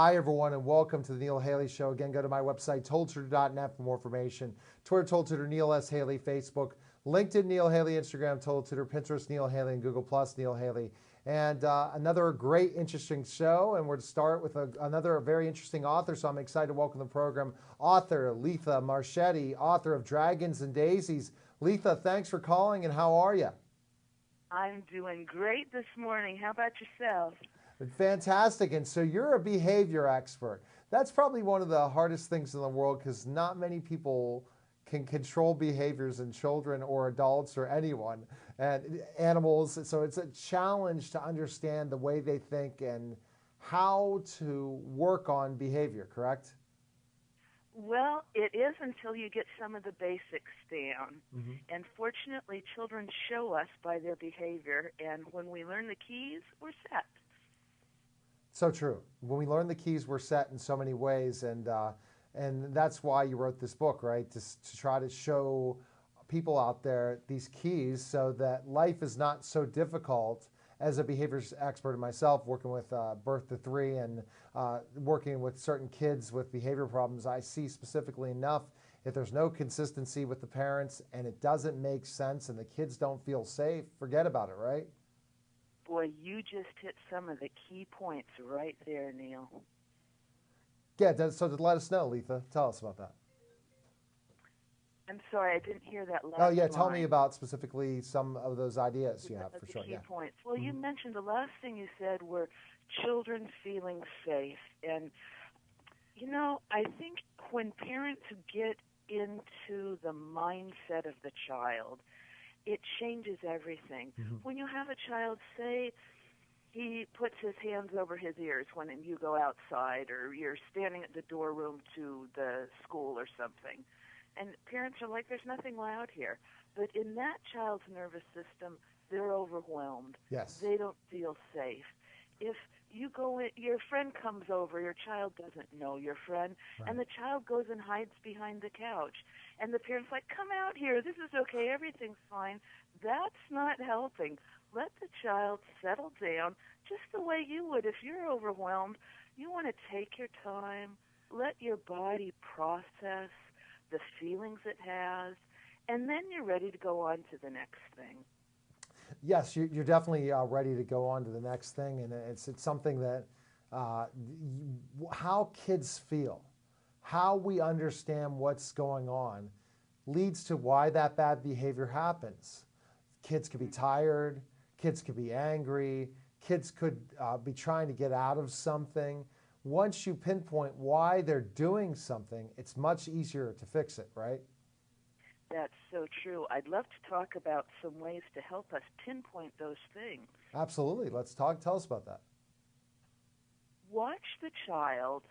Hi, everyone, and welcome to the Neil Haley Show. Again, go to my website, totaltutor.net for more information. Twitter, Total Tutor, Neil S. Haley, Facebook, LinkedIn, Neil Haley, Instagram, Total Tutor, Pinterest, Neil Haley, and Google+, Neil Haley. And another great, interesting show, and we're to start with another very interesting author, so I'm excited to welcome to the program author Letha Marchetti, author of Dragons and Daisies. Letha, thanks for calling, and how are you? I'm doing great this morning. How about yourself? Fantastic. And so you're a behavior expert. That's probably one of the hardest things in the world because not many people can control behaviors in children or adults or anyone and animals. So it's a challenge to understand the way they think and how to work on behavior, correct? Well, it is until you get some of the basics down. Mm-hmm. And fortunately, children show us by their behavior, and when we learn the keys, we're set. So true. When we learn the keys, we're set in so many ways, and that's why you wrote this book, right? To try to show people out there these keys so that life is not so difficult. As a behaviors expert in myself, working with birth to three and working with certain kids with behavior problems, I see specifically enough if there's no consistency with the parents and it doesn't make sense and the kids don't feel safe, forget about it, right? Boy, you just hit some of the key points right there, Neil. Yeah, so to let us know, Letha, tell us about that. I'm sorry, I didn't hear that Oh, last yeah, tell me line. about specifically some of those ideas you have Of for the sure. key Yeah. points. Well, you Hmm. mentioned the last thing you said were children feeling safe. And, I think when parents get into the mindset of the child, it changes everything. Hmm. When you have a child, say he puts his hands over his ears when you go outside or you're standing at the doorroom to the school or something, and parents are like, there's nothing loud here. But in that child's nervous system, they're overwhelmed. Yes. They don't feel safe. If you go in, your friend comes over, your child doesn't know your friend, Right. and the child goes and hides behind the couch. And the parent's like, come out here, this is okay, everything's fine. That's not helping. Let the child settle down just the way you would if you're overwhelmed. You want to take your time, let your body process the feelings it has, and then you're ready to go on to the next thing. Yes, you're definitely ready to go on to the next thing, and it's something that uh, how kids feel, how we understand what's going on, leads to why that bad behavior happens. Kids could be tired, kids could be angry, kids could be trying to get out of something. Once you pinpoint why they're doing something, it's much easier to fix it, right? That's so true. I'd love to talk about some ways to help us pinpoint those things. Absolutely. Let's talk. Tell us about that. Watch the child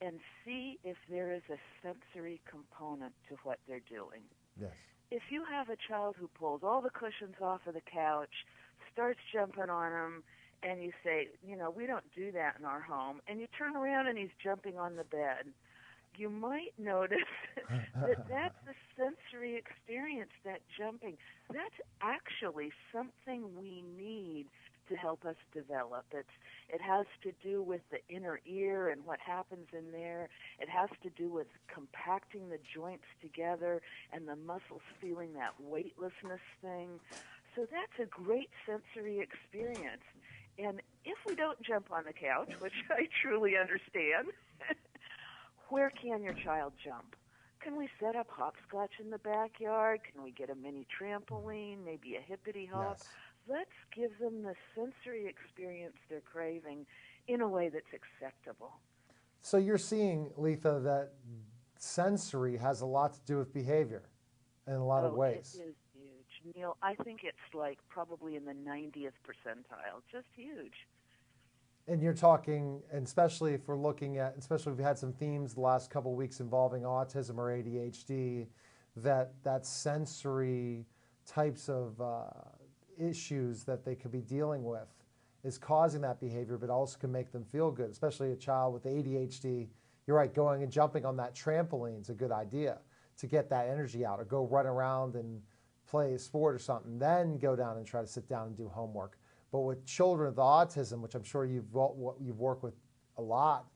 and see if there is a sensory component to what they're doing. Yes. If you have a child who pulls all the cushions off of the couch, starts jumping on them, and you say, we don't do that in our home, and you turn around and he's jumping on the bed, you might notice that that's a sensory experience, that jumping. That's actually something we need to help us develop. It has to do with the inner ear and what happens in there. It has to do with compacting the joints together and the muscles feeling that weightlessness thing. So that's a great sensory experience. And if we don't jump on the couch, which I truly understand, where can your child jump? Can we set up hopscotch in the backyard? Can we get a mini trampoline, maybe a hippity hop? Yes. Let's give them the sensory experience they're craving in a way that's acceptable. So you're seeing, Letha, that sensory has a lot to do with behavior in a lot of Oh, it ways. is huge. Neil, I think it's like probably in the 90th percentile. Just huge. And you're talking, and especially if we're looking at, especially if we've had some themes the last couple of weeks involving autism or ADHD, that sensory types of issues that they could be dealing with is causing that behavior, but also can make them feel good. Especially a child with ADHD, you're right, going and jumping on that trampoline is a good idea to get that energy out, or go run around and play a sport or something, then go down and try to sit down and do homework. But with children with autism, which I'm sure you've worked with a lot,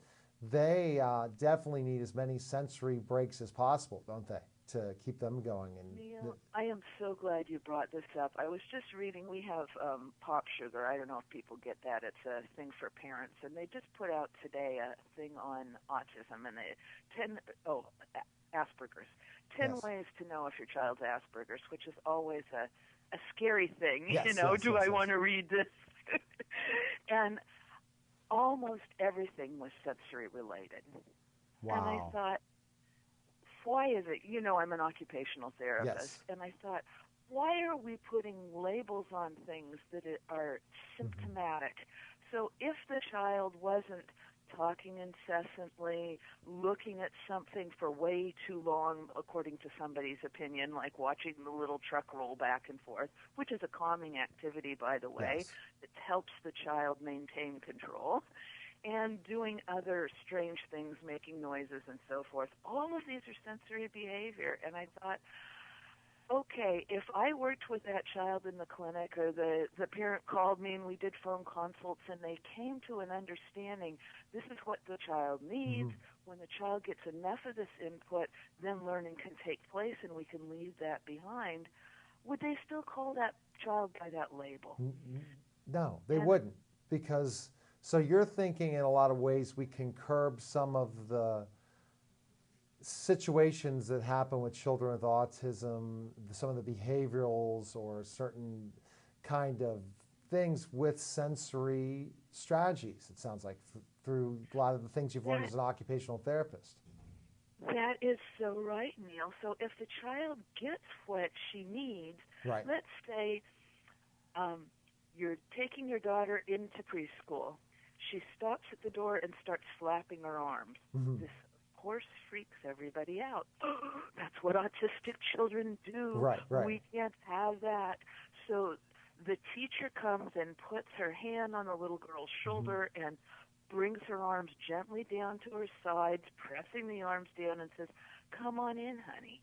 they definitely need as many sensory breaks as possible, don't they, to keep them going? And Neil, I am so glad you brought this up. I was just reading, we have Pop Sugar. I don't know if people get that. It's a thing for parents. And they just put out today a thing on autism and Asperger's. 10 yes, ways to know if your child's Asperger's, which is always a scary thing. yes, You know, yes, do yes, I yes. want to read this? And almost everything was sensory related. And I Wow. thought, why is it, I'm an occupational therapist, Yes. and I thought, why are we putting labels on things that are Hmm. symptomatic? So if the child wasn't talking incessantly, looking at something for way too long, according to somebody's opinion, like watching the little truck roll back and forth, which is a calming activity, by the way, Yes. that helps the child maintain control, and doing other strange things, making noises and so forth. All of these are sensory behavior. And I thought, okay, if I worked with that child in the clinic or the parent called me and we did phone consults and they came to an understanding, this is what the child needs. Hmm. When the child gets enough of this input, then learning can take place and we can leave that behind. Would they still call that child by that label? No, they And wouldn't, because so you're thinking in a lot of ways we can curb some of the situations that happen with children with autism, some of the behaviorals or certain kind of things with sensory strategies, it sounds like, through a lot of the things you've learned that as an occupational therapist. That is so right, Neil. So if the child gets what she needs, Right. let's say um, you're taking your daughter into preschool. She stops at the door and starts flapping her arms. Hmm. This, of course, freaks everybody out. That's what autistic children do. Right, right. We can't have that. So the teacher comes and puts her hand on the little girl's Hmm. shoulder and brings her arms gently down to her sides, pressing the arms down, and says, "Come on in, honey."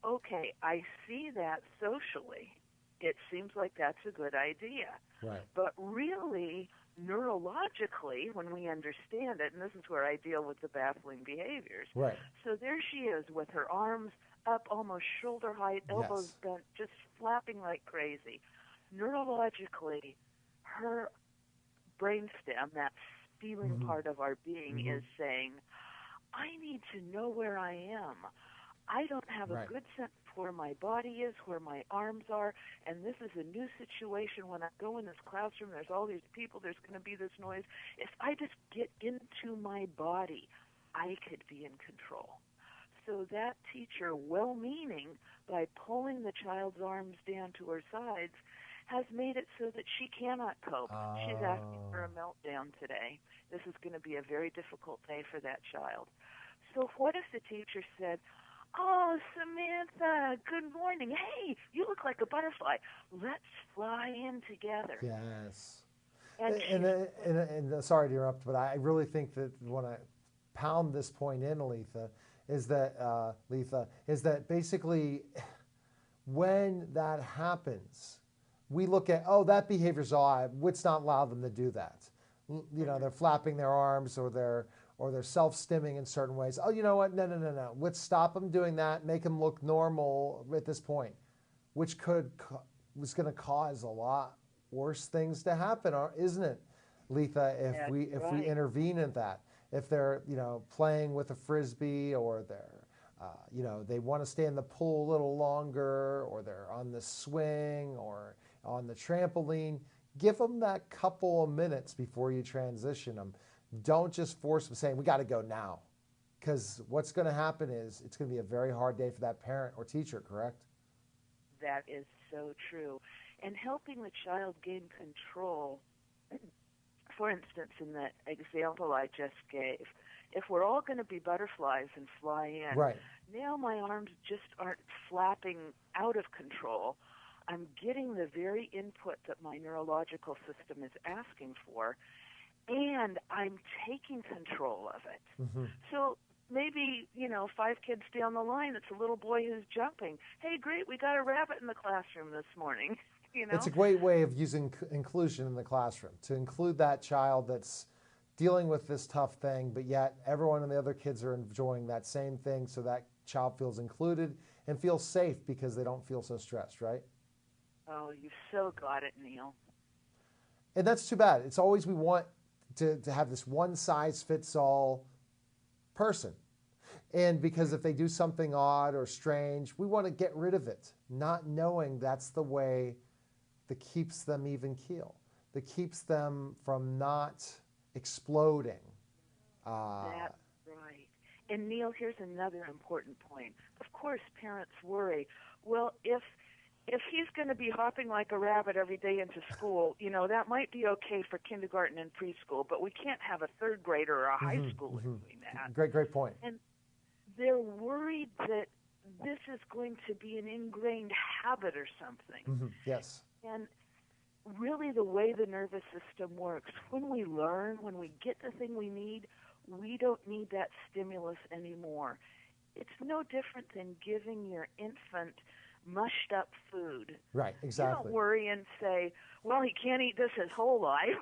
Okay, I see that socially. It seems like that's a good idea. Right, But really, neurologically, when we understand it, and this is where I deal with the baffling behaviors. right. So there she is with her arms up almost shoulder height, elbows Yes. bent, just flapping like crazy. Neurologically, her brainstem, that feeling Hmm. part of our being, Hmm. is saying, I need to know where I am. I don't have a Right. good sense of where my body is, where my arms are, and this is a new situation. When I go in this classroom, there's all these people, there's going to be this noise. If I just get into my body, I could be in control. So that teacher, well-meaning, by pulling the child's arms down to her sides, has made it so that she cannot cope. She's asking for a Oh. meltdown today. This is going to be a very difficult day for that child. So what if the teacher said, "Oh, Samantha, good morning. Hey, you look like a butterfly. Let's fly in together." Yes. And And, she's, sorry to interrupt, but I really think that when I pound this point in, Letha, is that basically when that happens, we look at, oh, that behavior's odd. Let's not allow them to do that. You know, Mhm. they're flapping their arms or they're self-stimming in certain ways. Oh, you know what? No, no, no, no. Let's stop them doing that. Make them look normal at this point, which was going to cause a lot worse things to happen, isn't it, Letha? That's If we right. intervene in that, if they're playing with a frisbee or they're they want to stay in the pool a little longer, or they're on the swing or on the trampoline. Give them that couple of minutes before you transition them. Don't just force them saying, we got to go now. Because what's going to happen is it's going to be a very hard day for that parent or teacher, correct? That is so true. And helping the child gain control, for instance, in the example I just gave, if we're all going to be butterflies and fly in, Right. now my arms just aren't flapping out of control. I'm getting the very input that my neurological system is asking for, and I'm taking control of it. Hmm. So maybe, 5 kids down the line, it's a little boy who's jumping. Hey, great, we got a rabbit in the classroom this morning, you It's know? a great way of using inclusion in the classroom to include that child that's dealing with this tough thing, but yet everyone and the other kids are enjoying that same thing, so that child feels included and feels safe because they don't feel so stressed, right? Oh, you so got it, Neil. And that's too bad. It's always we want to have this one-size-fits-all person. And because if they do something odd or strange, we want to get rid of it, not knowing that's the way that keeps them even keel, that keeps them from not exploding. That's right. And Neil, here's another important point. Of course, parents worry. Well, if he's going to be hopping like a rabbit every day into school, that might be okay for kindergarten and preschool, but we can't have a third grader or a high schooler doing that. Great point. And they're worried that this is going to be an ingrained habit or something. Yes. And really the way the nervous system works, when we learn, when we get the thing we need, we don't need that stimulus anymore. It's no different than giving your infant mushed up food. Right, exactly. You don't worry and say, well, he can't eat this his whole life.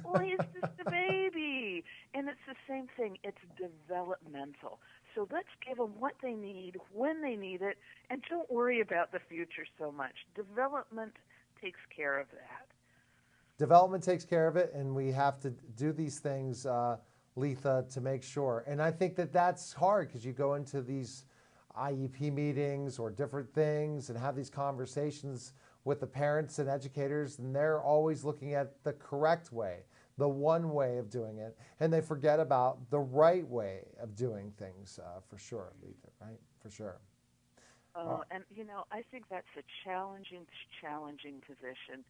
Well, he's just a baby. And it's the same thing. It's developmental. So let's give them what they need, when they need it, and don't worry about the future so much. Development takes care of that. Development takes care of it, and we have to do these things, Letha, to make sure. And I think that that's hard because you go into these IEP meetings or different things and have these conversations with the parents and educators, and they're always looking at the correct way, the one way of doing it, and they forget about the right way of doing things, for sure, Letha, right? For sure. Oh, and I think that's a challenging position.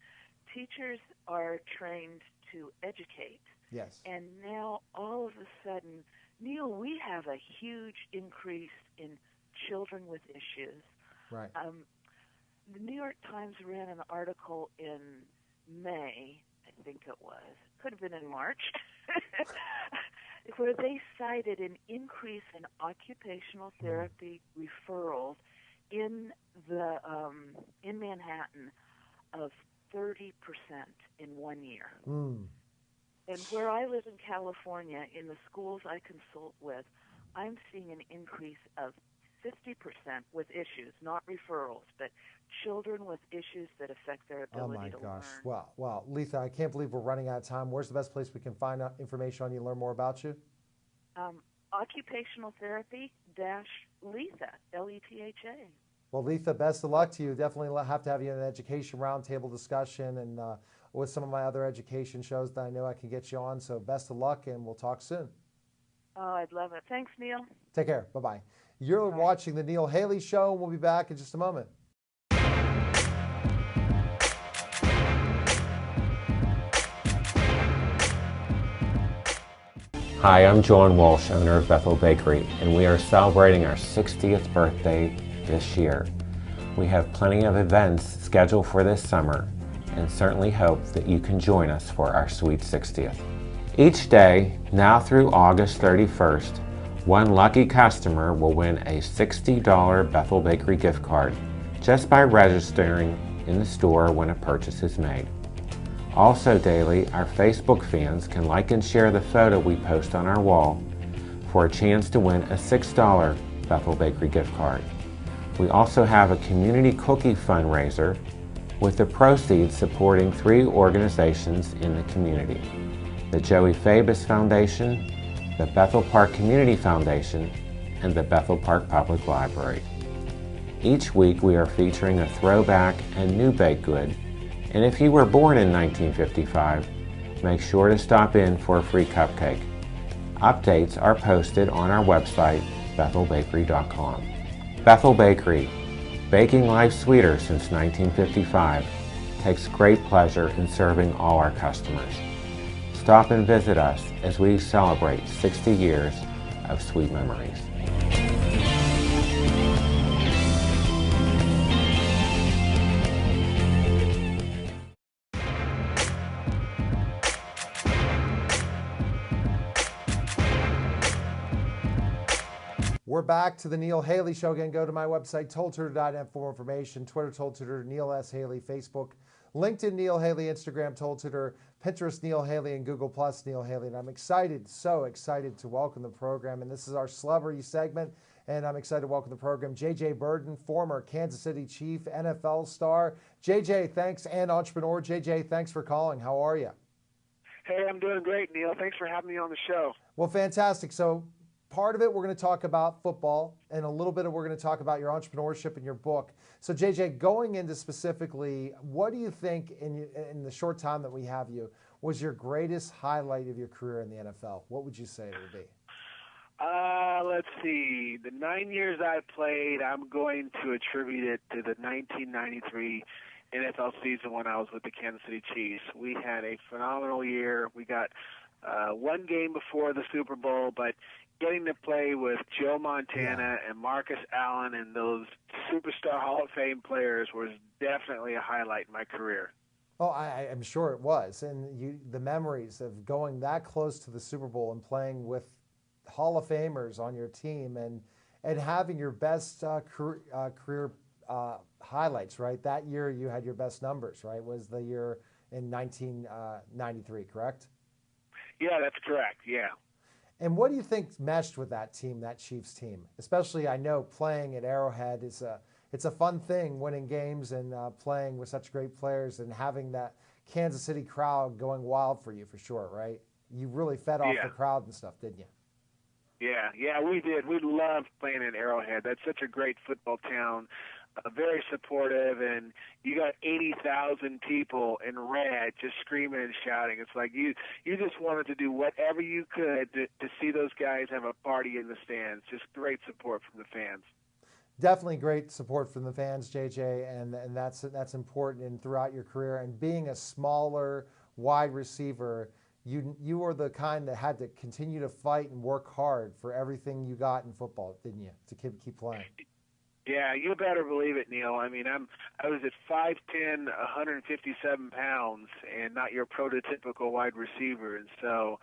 Teachers are trained to educate. Yes. And now all of a sudden, Neil, we have a huge increase in children with issues. Right. The New York Times ran an article in May, I think it was, could have been in March, where they cited an increase in occupational therapy referrals in Manhattan of 30% in 1 year. And where I live in California, in the schools I consult with, I'm seeing an increase of 50% with issues, not referrals, but children with issues that affect their ability to learn. Oh my gosh. Wow. Letha, I can't believe we're running out of time. Where's the best place we can find out information on you and learn more about you? Occupational therapy-Letha, Letha. Well, Letha, best of luck to you. Definitely have to have you in an education roundtable discussion and with some of my other education shows that I know I can get you on. So best of luck, and we'll talk soon. Oh, I'd love it. Thanks, Neil. Take care. Bye-bye. You're watching The Neil Haley Show. We'll be back in just a moment. Hi, I'm John Walsh, owner of Bethel Bakery, and we are celebrating our 60th birthday this year. We have plenty of events scheduled for this summer and certainly hope that you can join us for our sweet 60th. Each day, now through August 31st, one lucky customer will win a $60 Bethel Bakery gift card just by registering in the store when a purchase is made. Also daily, our Facebook fans can like and share the photo we post on our wall for a chance to win a $6 Bethel Bakery gift card. We also have a community cookie fundraiser with the proceeds supporting 3 organizations in the community: the Joey Fabus Foundation, the Bethel Park Community Foundation, and the Bethel Park Public Library. Each week we are featuring a throwback and new baked good, and if you were born in 1955, make sure to stop in for a free cupcake. Updates are posted on our website, bethelbakery.com. Bethel Bakery, baking life sweeter since 1955, takes great pleasure in serving all our customers. Stop and visit us as we celebrate 60 years of sweet memories. We're back to The Neil Haley Show. Again, go to my website, toldtutor.net for more information. Twitter, toldtutor, Neil S. Haley. Facebook, LinkedIn Neil Haley, Instagram Told Tutor, Pinterest Neil Haley, and Google Plus Neil Haley. And I'm excited, so excited to welcome the program. And this is our celebrity segment. And I'm excited to welcome the program J.J. Birden, former Kansas City Chief, NFL star. J.J., thanks, and entrepreneur. J.J., thanks for calling. How are you? Hey, I'm doing great, Neil. Thanks for having me on the show. Well, fantastic. So part of it, we're going to talk about football, and a little bit of we're going to talk about your entrepreneurship and your book. So, JJ, going into specifically, what do you think in the short time that we have you was your greatest highlight of your career in the NFL? What would you say it would be? Let's see. The 9 years I played, I'm going to attribute it to the 1993 NFL season when I was with the Kansas City Chiefs. We had a phenomenal year. We got one game before the Super Bowl, but getting to play with Joe Montana and Marcus Allen and those superstar Hall of Fame players was definitely a highlight in my career. Oh, I'm sure it was. And the memories of going that close to the Super Bowl and playing with Hall of Famers on your team and having your best career highlights, right? That year you had your best numbers, right? Was the year in 1993, correct? Yeah, that's correct. Yeah. And what do you think meshed with that team, that Chiefs team? Especially, I know playing at Arrowhead it's a fun thing, winning games and playing with such great players and having that Kansas City crowd going wild for you, for sure, right? You really fed off the crowd and stuff, didn't you? Yeah, we did. We loved playing at Arrowhead. That's such a great football town. Very supportive, and you got 80,000 people in red just screaming and shouting. It's like you just wanted to do whatever you could to see those guys have a party in the stands. Just great support from the fans. Definitely great support from the fans, JJ, and that's important and throughout your career. And being a smaller wide receiver, you were the kind that had to continue to fight and work hard for everything you got in football, didn't you? To keep playing. Yeah, you better believe it, Neil. I mean, I was at 5'10", 157 pounds, and not your prototypical wide receiver. And so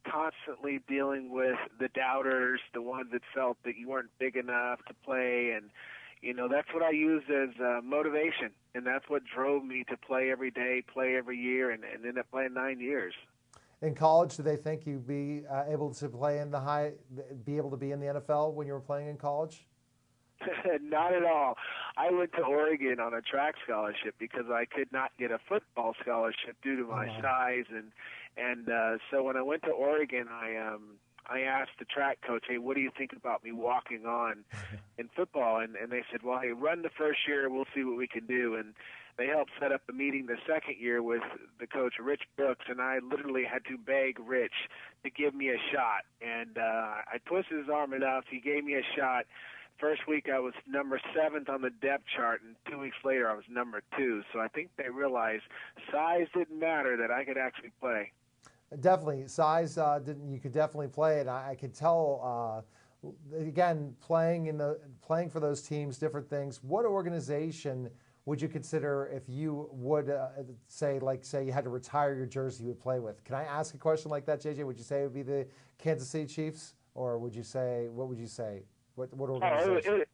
constantly dealing with the doubters, the ones that felt that you weren't big enough to play. And, that's what I used as motivation. And that's what drove me to play every day, play every year, and end up playing 9 years. In college, do they think you'd be able to play be able to be in the NFL when you were playing in college? Not at all. I went to Oregon on a track scholarship because I could not get a football scholarship due to my size, and so when I went to Oregon, I asked the track coach, "Hey, what do you think about me walking on in football?" And they said, "Well, hey, run the first year, we'll see what we can do." And they helped set up the meeting the second year with the coach, Rich Brooks, and I literally had to beg Rich to give me a shot. And I twisted his arm enough. He gave me a shot. First week I was number 7th on the depth chart, and 2 weeks later I was number 2. So I think they realized size didn't matter, that I could actually play. Definitely, size didn't. You could definitely play it. I could tell. Again, playing for those teams, different things. What organization would you consider if you would say you had to retire your jersey you would play with? Can I ask a question like that, JJ? Would you say it would be the Kansas City Chiefs, or would you say what would you say? What organization?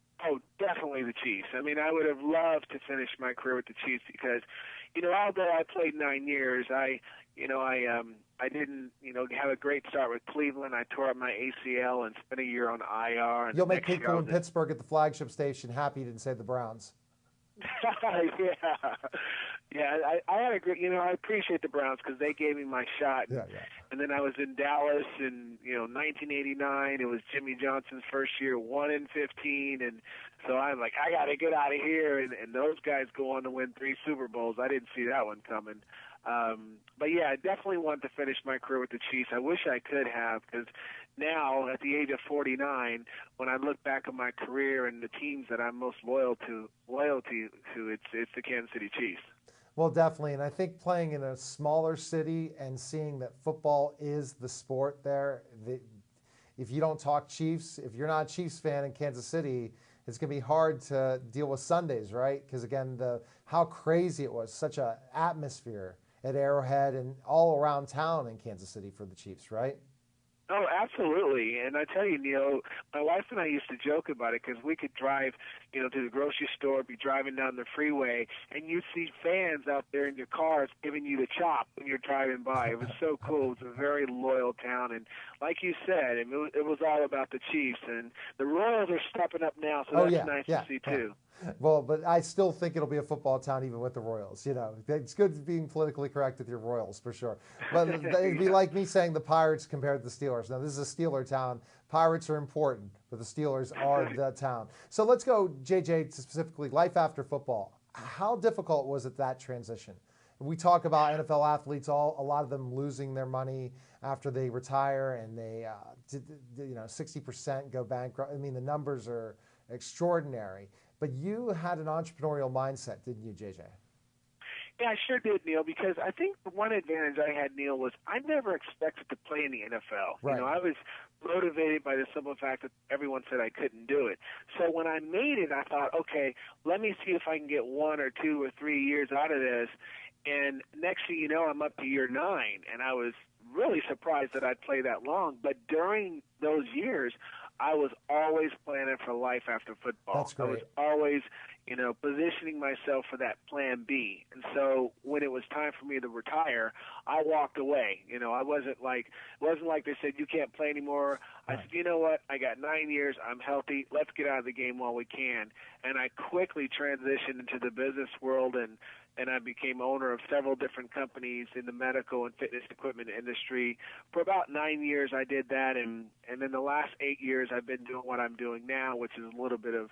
Definitely the Chiefs. I mean, I would have loved to finish my career with the Chiefs because, although I played 9 years, I didn't, have a great start with Cleveland. I tore up my ACL and spent a year on IR. And you'll make people in Pittsburgh at the flagship station happy you didn't say the Browns. Yeah. I had a great, I appreciate the Browns because they gave me my shot. Yeah. And then I was in Dallas in, 1989. It was Jimmy Johnson's first year, 1-15. And so I'm like, I got to get out of here. And those guys go on to win 3 Super Bowls. I didn't see that one coming. But yeah, I definitely want to finish my career with the Chiefs. I wish I could have, because now at the age of 49, when I look back at my career and the teams that I'm most loyal to, it's the Kansas City Chiefs. Well, definitely, and I think playing in a smaller city and seeing that football is the sport there. If you don't talk Chiefs, if you're not a Chiefs fan in Kansas City, it's going to be hard to deal with Sundays, right? Because again, how crazy it was, such an atmosphere at Arrowhead and all around town in Kansas City for the Chiefs, right? Oh, absolutely. And I tell you, Neil, my wife and I used to joke about it because we could drive, to the grocery store, be driving down the freeway, and you'd see fans out there in your cars giving you the chop when you're driving by. It was so cool. It was a very loyal town. And like you said, it was all about the Chiefs. And the Royals are stepping up now, so Oh that's yeah, nice yeah, to see, yeah. too. Well, but I still think it'll be a football town even with the Royals. It's good being politically correct with your Royals for sure. But it'd be like me saying the Pirates compared to the Steelers. Now this is a Steeler town. Pirates are important, but the Steelers are the town. So let's go, JJ, to specifically life after football. How difficult was it, that transition? We talk about NFL athletes, a lot of them losing their money after they retire, and they 60% go bankrupt. I mean, the numbers are extraordinary. But you had an entrepreneurial mindset, didn't you, JJ? Yeah, I sure did, Neil, because I think the one advantage I had, Neil, was I never expected to play in the NFL. Right. I was motivated by the simple fact that everyone said I couldn't do it. So when I made it, I thought, okay, let me see if I can get 1 or 2 or 3 years out of this. And next thing you know, I'm up to year 9, and I was really surprised that I'd play that long. But during those years, I was always planning for life after football. That's great. I was always, positioning myself for that plan B. And so when it was time for me to retire, I walked away. It wasn't like they said you can't play anymore. I said, you know what? I got 9 years. I'm healthy. Let's get out of the game while we can. And I quickly transitioned into the business world, and I became owner of several different companies in the medical and fitness equipment industry. For about 9 years, I did that, and then the last 8 years, I've been doing what I'm doing now, which is a little bit of,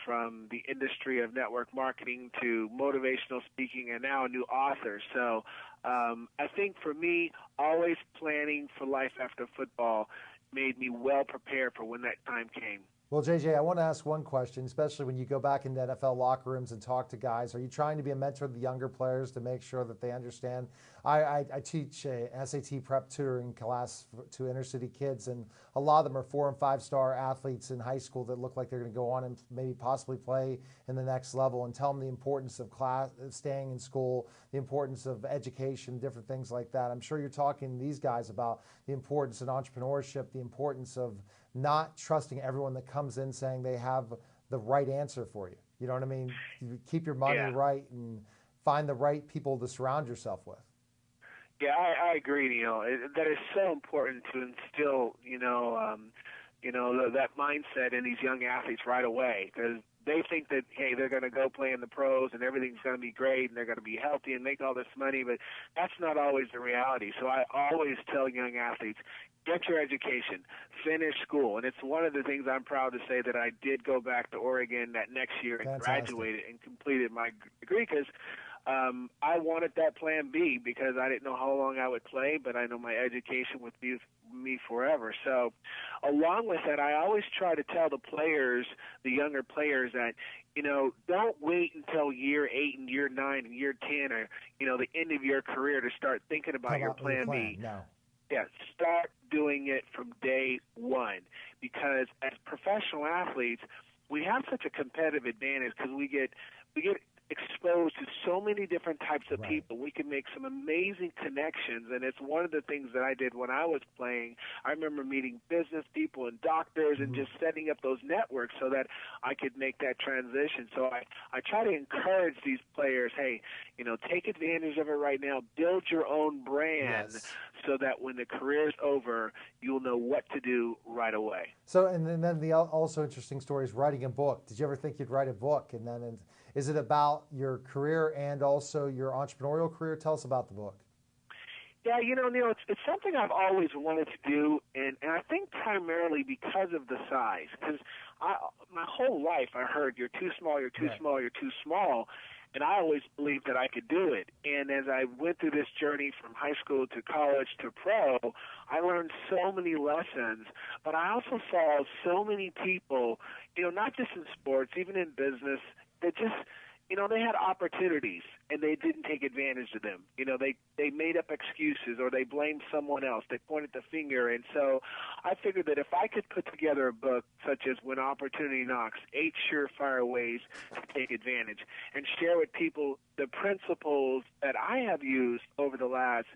from the industry of network marketing to motivational speaking, and now a new author. So I think for me, always planning for life after football made me well prepared for when that time came. Well, JJ, I want to ask one question, especially when you go back into NFL locker rooms and talk to guys. Are you trying to be a mentor to the younger players to make sure that they understand? I teach a SAT prep tutoring class to inner city kids, and a lot of them are 4- and 5-star athletes in high school that look like they're going to go on and maybe possibly play in the next level, and tell them the importance of staying in school, the importance of education, different things like that. I'm sure you're talking to these guys about the importance of entrepreneurship, the importance of not trusting everyone that comes in saying they have the right answer for you. You know what I mean? You keep your money right and find the right people to surround yourself with. Yeah, I agree, Neil. That is so important to instill, that mindset in these young athletes right away, because they think that, hey, they're going to go play in the pros and everything's going to be great and they're going to be healthy and make all this money, but that's not always the reality. So I always tell young athletes, get your education, finish school. And it's one of the things I'm proud to say that I did go back to Oregon that next year and graduated and completed my degree, because I wanted that plan B, because I didn't know how long I would play, but I know my education would be with me forever. So along with that, I always try to tell the players, the younger players, that, don't wait until year 8 and year 9 and year 10 or, the end of your career to start thinking about your plan B. No. Yeah, start doing it from day one, because as professional athletes, we have such a competitive advantage because we get exposed to so many different types of people. We can make some amazing connections, and it's one of the things that I did when I was playing. I remember meeting business people and doctors and just setting up those networks so that I could make that transition. So I try to encourage these players, hey, take advantage of it right now. Build your own brand so that when the career's over, you'll know what to do right away. So, and then the also interesting story is writing a book. Did you ever think you'd write a book? And then is it about your career and also your entrepreneurial career? Tell us about the book. Yeah, Neil, it's something I've always wanted to do, and I think primarily because of the size. Because my whole life I heard, you're too small, you're too small, you're too small. And I always believed that I could do it. And as I went through this journey from high school to college to pro, I learned so many lessons. But I also saw so many people, not just in sports, even in business, that just, they had opportunities. and they didn't take advantage of them. You know, they made up excuses, or they blamed someone else. They pointed the finger. And so I figured that if I could put together a book such as When Opportunity Knocks, 8 Surefire Ways to Take Advantage, and share with people the principles that I have used over the last,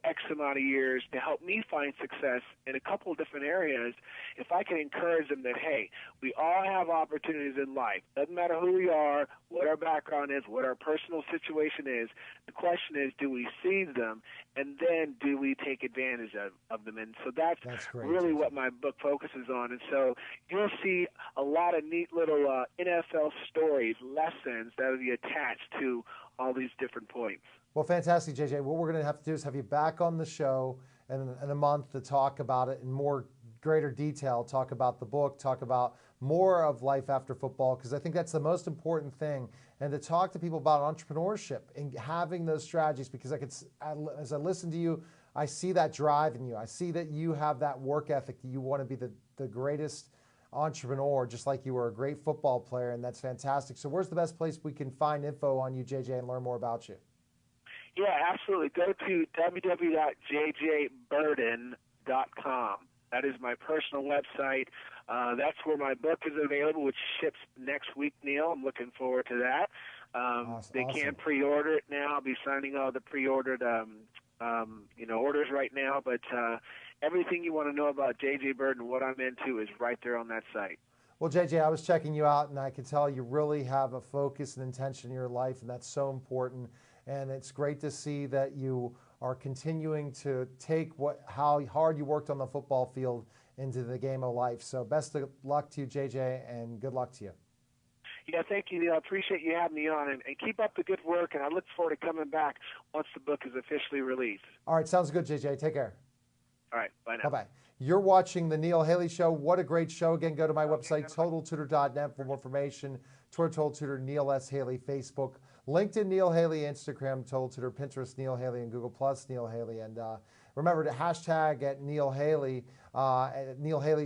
X amount of years to help me find success in a couple of different areas, if I can encourage them that, hey, we all have opportunities in life. Doesn't matter who we are, what our background is, what our personal situation is. The question is, do we seize them, and then do we take advantage of them? And so that's really what my book focuses on. And so you'll see a lot of neat little NFL stories, lessons that will be attached to all these different points. Well, fantastic, JJ. What we're going to have to do is have you back on the show in a month to talk about it in greater detail, talk about the book, talk about more of life after football, because I think that's the most important thing, and to talk to people about entrepreneurship and having those strategies, because as I listen to you, I see that drive in you. I see that you have that work ethic, that you want to be the greatest entrepreneur, just like you were a great football player, and that's fantastic. So where's the best place we can find info on you, JJ, and learn more about you? Yeah, absolutely. Go to www.jjburden.com. That is my personal website. That's where my book is available, which ships next week, Neil. I'm looking forward to that. They can pre-order it now. I'll be signing all the pre-ordered orders right now. But everything you want to know about JJ Burden, what I'm into, is right there on that site. Well, JJ, I was checking you out, and I can tell you really have a focus and intention in your life, and that's so important. And it's great to see that you are continuing to take how hard you worked on the football field into the game of life. So best of luck to you, JJ, and good luck to you. Yeah, thank you, Neil. I appreciate you having me on, and keep up the good work, and I look forward to coming back once the book is officially released. All right, sounds good, JJ. Take care. All right, bye now. Bye-bye. You're watching The Neil Haley Show. What a great show. Again, go to my website, TotalTutor.net, for more information. Twitter, Total Tutor, Neil S. Haley, Facebook, LinkedIn, Neil Haley, Instagram, Total Tutor, Pinterest, Neil Haley, and Google+, Neil Haley. And remember to hashtag at Neil Haley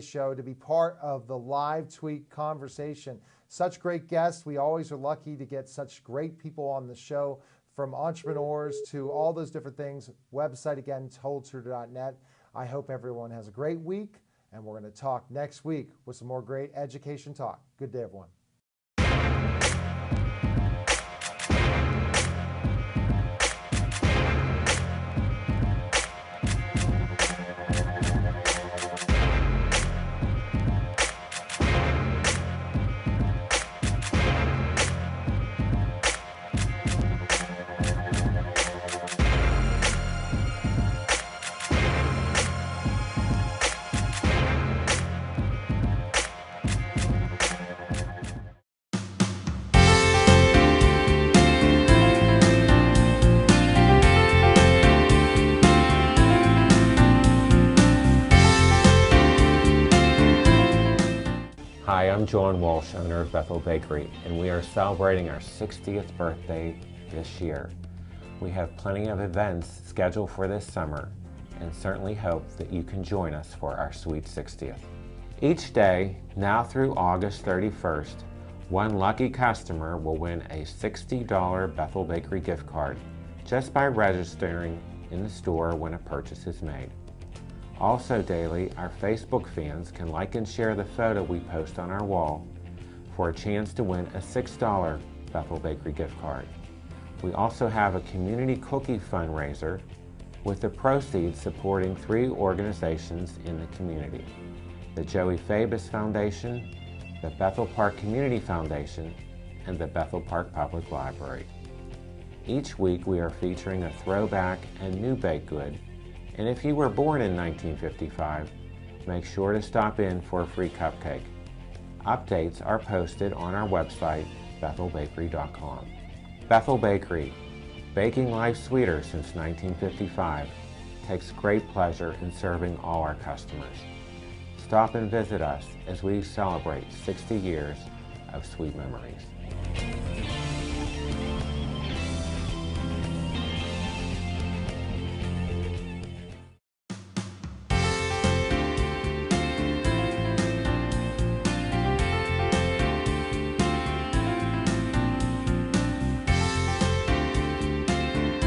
Show to be part of the live tweet conversation. Such great guests. We always are lucky to get such great people on the show, from entrepreneurs to all those different things. Website, again, TotalTutor.net. I hope everyone has a great week, and we're going to talk next week with some more great education talk. Good day, everyone. Hi, I'm John Walsh, owner of Bethel Bakery, and we are celebrating our 60th birthday this year. We have plenty of events scheduled for this summer, and certainly hope that you can join us for our sweet 60th. Each day, now through August 31st, one lucky customer will win a $60 Bethel Bakery gift card just by registering in the store when a purchase is made. Also daily, our Facebook fans can like and share the photo we post on our wall for a chance to win a $6 Bethel Bakery gift card. We also have a community cookie fundraiser with the proceeds supporting 3 organizations in the community: the Joey Fabus Foundation, the Bethel Park Community Foundation, and the Bethel Park Public Library. Each week we are featuring a throwback and new baked good. And if you were born in 1955, make sure to stop in for a free cupcake. Updates are posted on our website, BethelBakery.com. Bethel Bakery, baking life sweeter since 1955, takes great pleasure in serving all our customers. Stop and visit us as we celebrate 60 years of sweet memories.